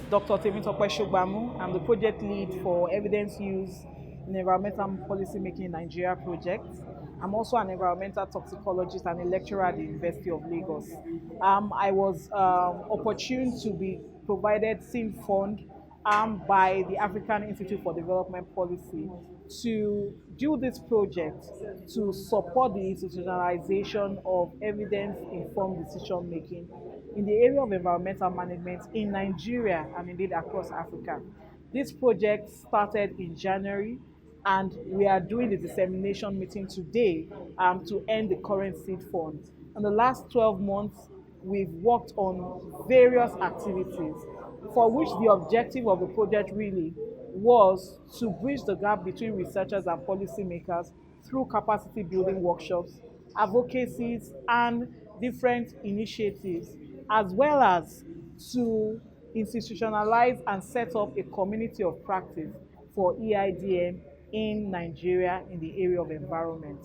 Dr. Shogbamu. I'm the project lead for evidence use in environmental policy making in Nigeria project. I'm also an environmental toxicologist and a lecturer at the University of Lagos. I was opportune to be provided seed fund by the African Institute for Development Policy to do this project to support the institutionalization of evidence-informed decision-making in the area of environmental management in Nigeria and indeed across Africa. This project started in January and we are doing the dissemination meeting today to end the current seed fund. In the last 12 months, we've worked on various activities for which the objective of the project really was to bridge the gap between researchers and policymakers through capacity building workshops, advocacies, and different initiatives, as well as to institutionalize and set up a community of practice for EIDM in Nigeria in the area of environment.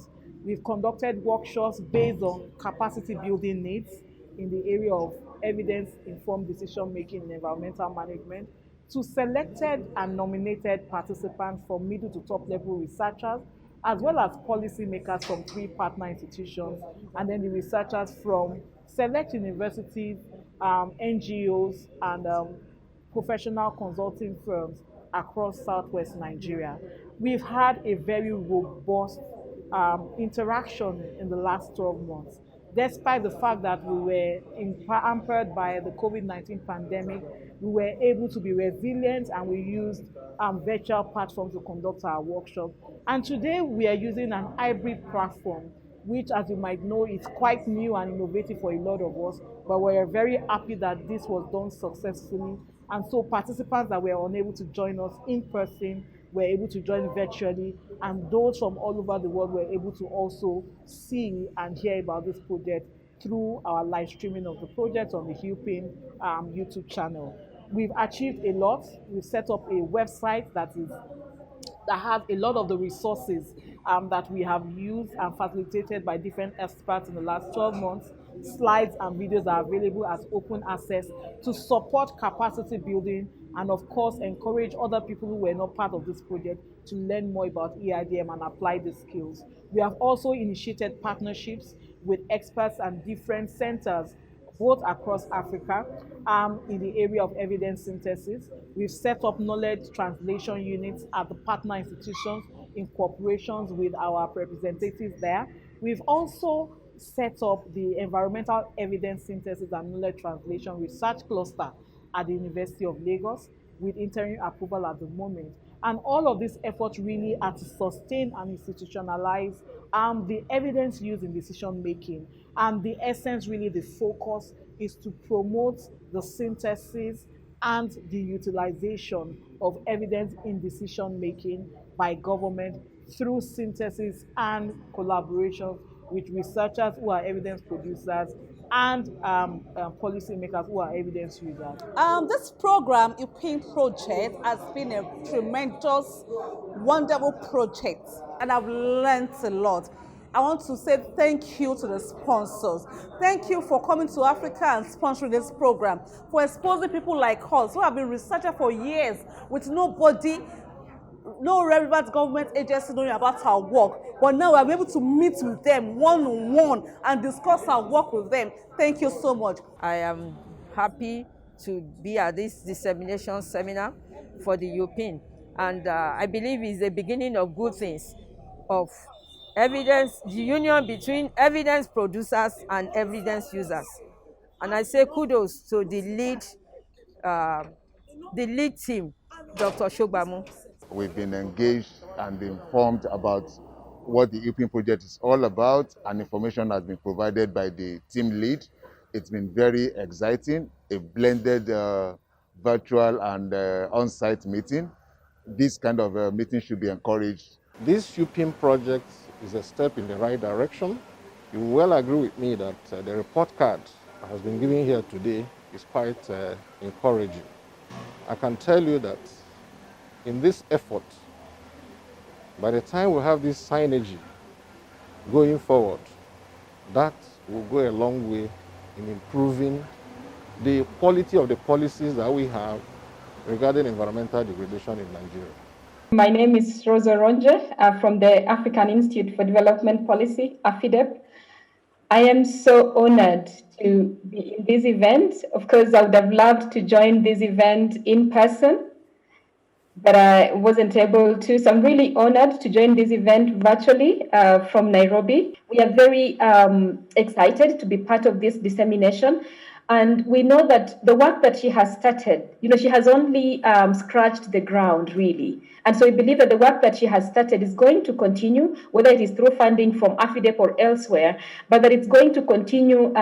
We've conducted workshops based on capacity building needs in the area of evidence-informed decision-making in environmental management to selected and nominated participants from middle to top-level researchers, as well as policymakers from 3 partner institutions, and then the researchers from select universities, NGOs, and professional consulting firms across southwest Nigeria. We've had a very robust interaction in the last 12 months. Despite the fact that we were hampered by the COVID-19 pandemic, we were able to be resilient and we used virtual platforms to conduct our workshop. And today we are using an hybrid platform, which, as you might know, is quite new and innovative for a lot of us, but we're very happy that this was done successfully. And so participants that were unable to join us in person were able to join virtually, and those from all over the world were able to also see and hear about this project through our live streaming of the project on the EUEPiN YouTube channel. We've achieved a lot. We've set up a website that has a lot of the resources that we have used and facilitated by different experts in the last 12 months. Slides and videos are available as open access to support capacity building and, of course, encourage other people who were not part of this project to learn more about EIDM and apply the skills. We have also initiated partnerships with experts and different centers both across Africa in the area of evidence synthesis. We've set up knowledge translation units at the partner institutions in cooperations with our representatives there. We've also set up the environmental evidence synthesis and knowledge translation research cluster at the University of Lagos with interim approval at the moment. And all of these efforts really are to sustain and institutionalize the evidence used in decision making. And the essence, really, the focus is to promote the synthesis and the utilization of evidence in decision making by government through synthesis and collaboration with researchers who are evidence producers and policymakers who are evidence users. This program, EUEPiN project, has been a tremendous, wonderful project, and I've learned a lot. I want to say thank you to the sponsors. Thank you for coming to Africa and sponsoring this program, for exposing people like us who have been researching for years with nobody, no relevant government agency knowing about our work. But now we're able to meet with them one-on-one and discuss our work with them. Thank you so much. I am happy to be at this dissemination seminar for the EUEPiN, and I believe it's the beginning of good things, of evidence, the union between evidence producers and evidence users. And I say kudos to the lead team, Dr. Shogbamu. We've been engaged and informed about what the EUEPiN project is all about, and information has been provided by the team lead. It's been very exciting, a blended virtual and on-site meeting. This kind of meeting should be encouraged. This EUEPiN project is a step in the right direction. You will well agree with me that the report card that has been given here today is quite encouraging. I can tell you that in this effort, by the time we have this synergy going forward, that will go a long way in improving the quality of the policies that we have regarding environmental degradation in Nigeria. My name is Rosa Ronje from the African Institute for Development Policy, AFIDEP. I am so honored to be in this event. Of course, I would have loved to join this event in person, but I wasn't able to. So I'm really honored to join this event virtually from Nairobi. We are very excited to be part of this dissemination. And we know that the work that she has started, she has only scratched the ground, really. And so we believe that the work that she has started is going to continue, whether it is through funding from AFIDEP or elsewhere, but that it's going to continue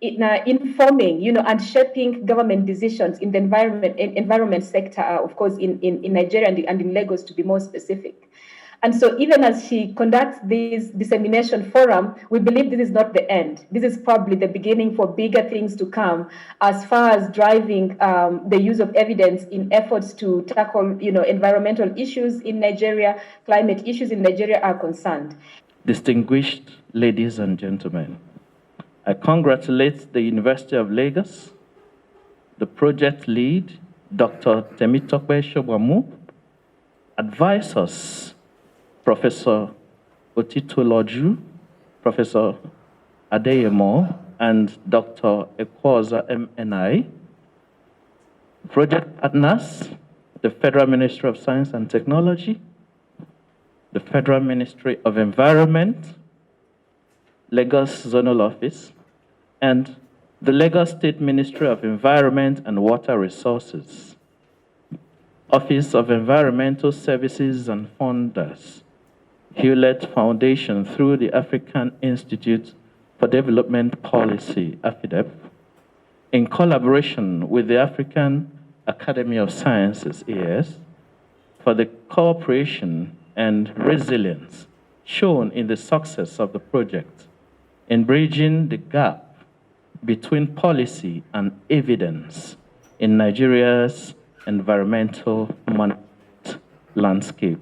informing, and shaping government decisions in the environment sector, of course, in Nigeria and in Lagos, to be more specific. And so even as she conducts this dissemination forum, we believe this is not the end. This is probably the beginning for bigger things to come as far as driving the use of evidence in efforts to tackle, environmental issues in Nigeria, climate issues in Nigeria are concerned. Distinguished ladies and gentlemen, I congratulate the University of Lagos, the project lead, Dr. Temitope Shobamu, advisors, Professor Otitoloju, Professor Adeyemo, and Dr. Ekwoza MNI, project partners, the Federal Ministry of Science and Technology, the Federal Ministry of Environment, Lagos Zonal Office, and the Lagos State Ministry of Environment and Water Resources, Office of Environmental Services and Funders, Hewlett Foundation through the African Institute for Development Policy, AFIDEP, in collaboration with the African Academy of Sciences, AS, for the cooperation and resilience shown in the success of the project in bridging the gap between policy and evidence in Nigeria's environmental management landscape.